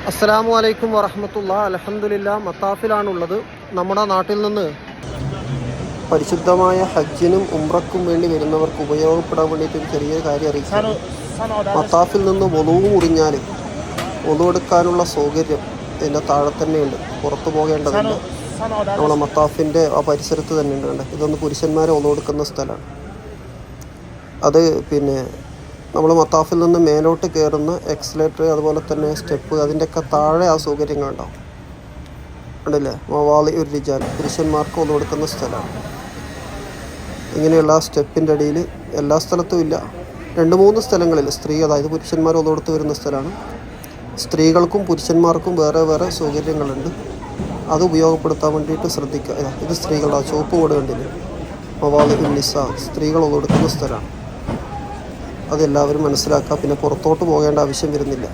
അസ്സലാമു അലൈക്കും വറഹ്മത്തുള്ളാഹി. അൽഹംദുലില്ലാഹ് മത്താഫിലാണുള്ളത്. നമ്മുടെ നാട്ടിൽ നിന്ന് പരിശുദ്ധമായ ഹജ്ജിനും ഉംറക്കും വേണ്ടി വരുന്നവർക്ക് ഉപയോഗപ്പെടാൻ വേണ്ടിയിട്ട് ഒരു ചെറിയ കാര്യം അറിയിക്കുന്നു. മത്താഫിൽ നിന്ന് വൊളൂ മുറിഞ്ഞാൽ വൊളൂ എടുക്കാനുള്ള സൗകര്യം ഇതിൻ്റെ താഴെ തന്നെയുണ്ട്. പുറത്തു പോകേണ്ടതില്ല. നമ്മളെ മത്താഫിൻ്റെ ആ പരിസരത്ത് തന്നെ ഉണ്ട്. കണ്ടേ, ഇതൊന്ന് പുരുഷന്മാരെ വൊളൂ എടുക്കുന്ന സ്ഥലമാണ്. അത് നമ്മൾ മത്താഫിൽ നിന്ന് മേലോട്ട് കയറുന്ന എക്സലേറ്റർ, അതുപോലെ തന്നെ സ്റ്റെപ്പ്, അതിൻ്റെയൊക്കെ താഴെ ആ സൗകര്യങ്ങളുണ്ടാവും. ഉണ്ടല്ലേ, മവാലി ഒരു റിജാൽ, പുരുഷന്മാർക്ക് ഒന്നു കൊടുക്കുന്ന സ്ഥലമാണ്. ഇങ്ങനെയുള്ള ആ സ്റ്റെപ്പിൻ്റെ അടിയിൽ എല്ലാ സ്ഥലത്തും ഇല്ല, 2-3 സ്ഥലങ്ങളിൽ അതായത് പുരുഷന്മാർ ഒന്നു കൊടുത്ത് വരുന്ന സ്ഥലമാണ്. സ്ത്രീകൾക്കും പുരുഷന്മാർക്കും വേറെ വേറെ സൗകര്യങ്ങളുണ്ട്. അത് ഉപയോഗപ്പെടുത്താൻ വേണ്ടിയിട്ട് ശ്രദ്ധിക്കുക. ഇത് സ്ത്രീകളുടെ ചുവപ്പ് ബോർഡ് കണ്ടില്ലേ, മവാലി ഉന്നിസ, സ്ത്രീകൾ ഒന്നു കൊടുക്കുന്ന സ്ഥലമാണ്. അതെല്ലാവരും മനസ്സിലാക്കുക. പിന്നെ പുറത്തോട്ട് പോകേണ്ട ആവശ്യം വരുന്നില്ല.